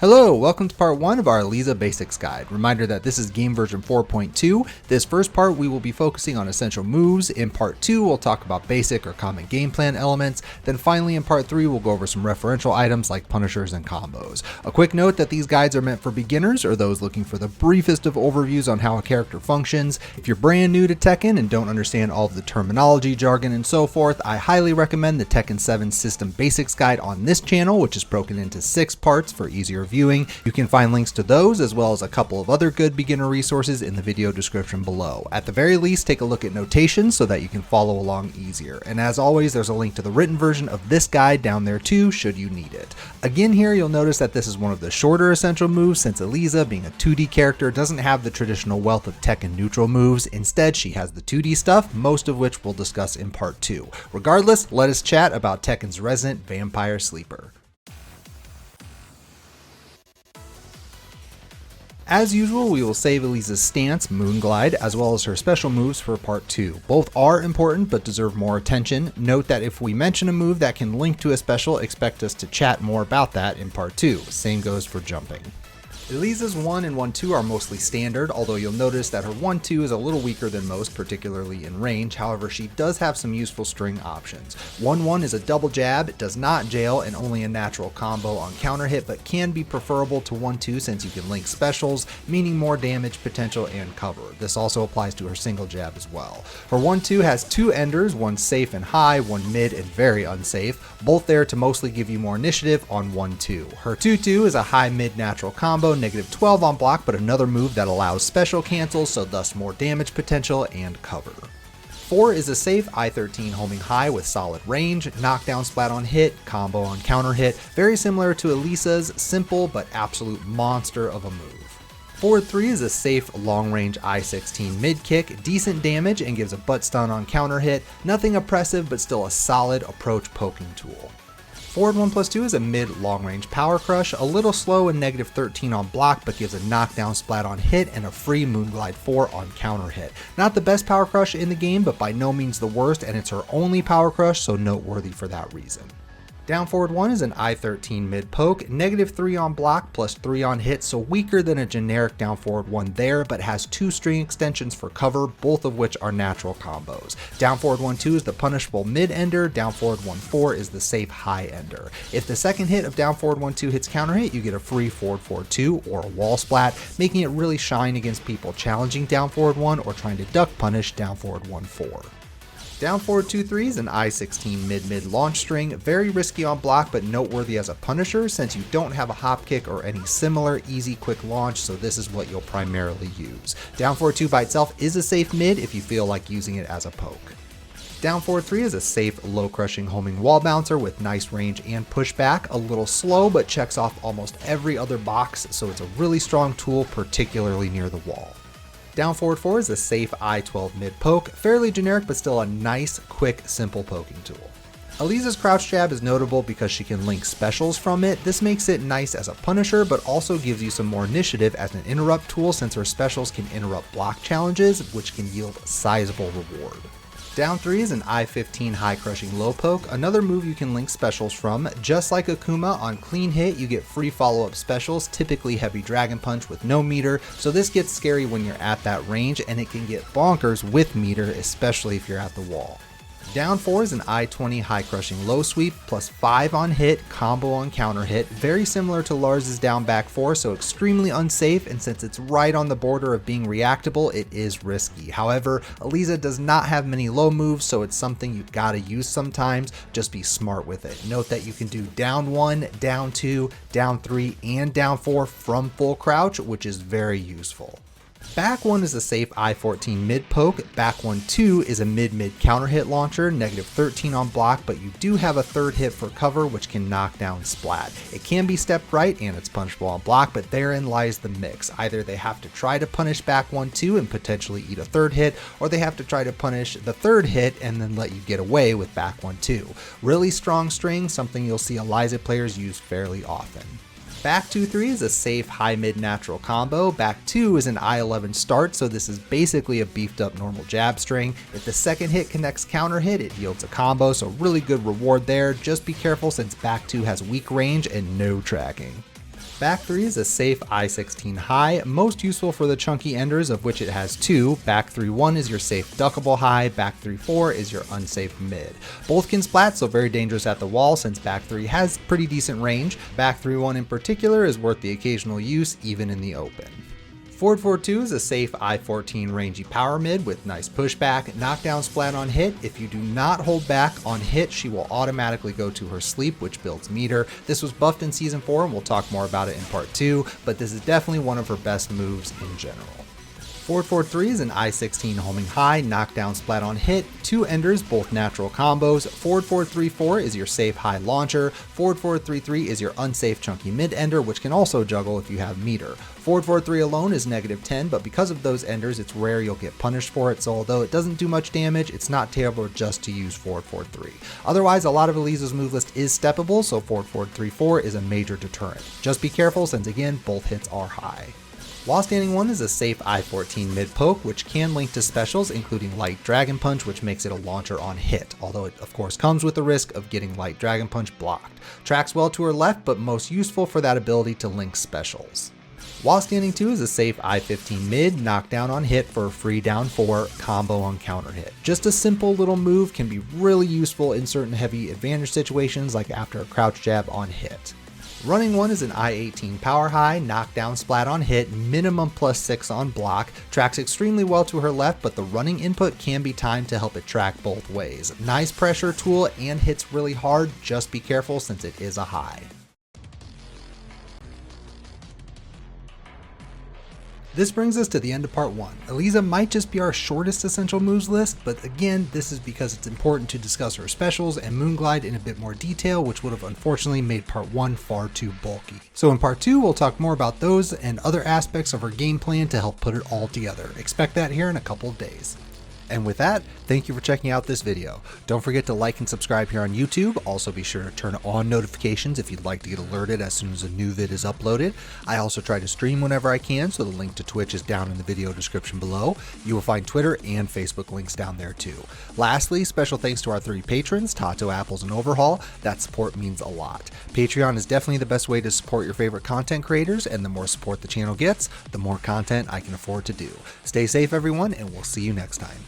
Hello, welcome to part 1 of our Eliza Basics Guide. Reminder that this is game version 4.2. This first part we will be focusing on essential moves. In part 2 we'll talk about basic or common game plan elements. Then finally in part 3 we'll go over some referential items like punishers and combos. A quick note that these guides are meant for beginners or those looking for the briefest of overviews on how a character functions. If you're brand new to Tekken and don't understand all of the terminology, jargon, and so forth, I highly recommend the Tekken 7 System Basics Guide on this channel, which is broken into 6 parts for easier viewing. You can find links to those as well as a couple of other good beginner resources in the video description below. At the very least, take a look at notations so that you can follow along easier. And as always, there's a link to the written version of this guide down there too, should you need it. Again here, you'll notice that this is one of the shorter essential moves since Eliza, being a 2D character, doesn't have the traditional wealth of Tekken neutral moves. Instead, she has the 2D stuff, most of which we'll discuss in part 2. Regardless, let us chat about Tekken's resident vampire sleeper. As usual, we will save Eliza's stance, Moonglide, as well as her special moves for part 2. Both are important but deserve more attention. Note that if we mention a move that can link to a special, expect us to chat more about that in part 2. Same goes for jumping. Eliza's 1 and 1-2 are mostly standard, although you'll notice that her 1-2 is a little weaker than most, particularly in range. However, she does have some useful string options. 1-1 is a double jab, does not jail, and only a natural combo on counter hit, but can be preferable to 1-2 since you can link specials, meaning more damage potential and cover. This also applies to her single jab as well. Her 1-2 has 2 enders, one safe and high, one mid and very unsafe, both there to mostly give you more initiative on 1-2. Her 2-2 is a high mid natural combo, -12 on block, but another move that allows special cancels, so thus more damage potential and cover. 4 is a safe I-13 homing high with solid range, knockdown splat on hit, combo on counter hit, very similar to Eliza's simple but absolute monster of a move. Forward 3 is a safe long-range I-16 mid-kick, decent damage and gives a butt stun on counter hit, nothing oppressive but still a solid approach poking tool. Forward 1+2 is a mid-long-range power crush, a little slow and -13 on block but gives a knockdown splat on hit and a free Moonglide 4 on counter hit. Not the best power crush in the game, but by no means the worst, and it's her only power crush, so noteworthy for that reason. Down forward 1 is an I-13 mid poke, -3 on block plus 3 on hit, so weaker than a generic down forward 1 there, but has 2 string extensions for cover, both of which are natural combos. Down forward 1-2 is the punishable mid ender, down forward 1-4 is the safe high ender. If the second hit of down forward 1-2 hits counter hit, you get a free forward 4-2 or a wall splat, making it really shine against people challenging down forward 1 or trying to duck punish down forward 1-4. Down forward 2-3 is an I-16 mid-mid launch string, very risky on block but noteworthy as a punisher since you don't have a hop kick or any similar easy quick launch, so this is what you'll primarily use. Down forward 2 by itself is a safe mid if you feel like using it as a poke. Down forward 3 is a safe low crushing homing wall bouncer with nice range and pushback, a little slow but checks off almost every other box, so it's a really strong tool particularly near the wall. Down forward 4 is a safe I-12 mid poke, fairly generic but still a nice, quick, simple poking tool. Eliza's crouch jab is notable because she can link specials from it. This makes it nice as a punisher but also gives you some more initiative as an interrupt tool since her specials can interrupt block challenges, which can yield sizable reward. Down 3 is an I-15 high crushing low poke, another move you can link specials from. Just like Akuma, on clean hit you get free follow-up specials, typically heavy dragon punch with no meter, so this gets scary when you're at that range, and it can get bonkers with meter, especially if you're at the wall. Down 4 is an I-20 high crushing low sweep, plus 5 on hit, combo on counter hit, very similar to Lars's down back 4, so extremely unsafe, and since it's right on the border of being reactable, it is risky. However, Eliza does not have many low moves, so it's something you gotta use sometimes, just be smart with it. Note that you can do down 1, down 2, down 3, and down 4 from full crouch, which is very useful. Back 1 is a safe I-14 mid poke, back 1-2 is a mid-mid counter hit launcher, -13 on block, but you do have a third hit for cover which can knock down splat. It can be stepped right and it's punishable on block, but therein lies the mix. Either they have to try to punish back 1-2 and potentially eat a third hit, or they have to try to punish the third hit and then let you get away with back 1-2. Really strong string, something you'll see Eliza players use fairly often. Back 2-3 is a safe high-mid natural combo. Back 2 is an I-11 start, so this is basically a beefed up normal jab string. If the second hit connects counter hit, it yields a combo, so really good reward there. Just be careful since back 2 has weak range and no tracking. Back 3 is a safe I-16 high, most useful for the chunky enders, of which it has 2. Back 3-1 is your safe duckable high, Back 3-4 is your unsafe mid. Both can splat, so very dangerous at the wall since Back 3 has pretty decent range. Back 3-1 in particular is worth the occasional use, even in the open. Forward 4-2 is a safe I-14 rangy power mid with nice pushback, knockdown splat on hit. If you do not hold back on hit, she will automatically go to her sleep, which builds meter. This was buffed in Season 4 and we'll talk more about it in Part 2, but this is definitely one of her best moves in general. Forward 4-3 is an I-16 homing high, knockdown splat on hit, 2 enders, both natural combos. Forward 4-3-4 is your safe high launcher. Forward 4-3-3 is your unsafe chunky mid ender, which can also juggle if you have meter. Forward 4-3 alone is -10, but because of those enders, it's rare you'll get punished for it, so although it doesn't do much damage, it's not terrible just to use forward 4-3. Otherwise, a lot of Eliza's move list is steppable, so forward 4-3-4 is a major deterrent. Just be careful since again, both hits are high. While Standing 1 is a safe I-14 mid poke, which can link to specials, including Light Dragon Punch, which makes it a launcher on hit, although it of course comes with the risk of getting Light Dragon Punch blocked. Tracks well to her left, but most useful for that ability to link specials. While Standing 2 is a safe I-15 mid, knockdown on hit for a free down 4, combo on counter hit. Just a simple little move can be really useful in certain heavy advantage situations like after a crouch jab on hit. Running 1 is an I-18 power high, knockdown splat on hit, minimum +6 on block, tracks extremely well to her left, but the running input can be timed to help it track both ways. Nice pressure tool and hits really hard, just be careful since it is a high. This brings us to the end of part 1. Eliza might just be our shortest essential moves list, but again, this is because it's important to discuss her specials and Moonglide in a bit more detail, which would have unfortunately made part 1 far too bulky. So in part 2, we'll talk more about those and other aspects of her game plan to help put it all together. Expect that here in a couple of days. And with that, thank you for checking out this video. Don't forget to like and subscribe here on YouTube. Also be sure to turn on notifications if you'd like to get alerted as soon as a new vid is uploaded. I also try to stream whenever I can, so the link to Twitch is down in the video description below. You will find Twitter and Facebook links down there too. Lastly, special thanks to our 3 patrons, Tato, Apples, and Overhaul. That support means a lot. Patreon is definitely the best way to support your favorite content creators, and the more support the channel gets, the more content I can afford to do. Stay safe everyone, and we'll see you next time.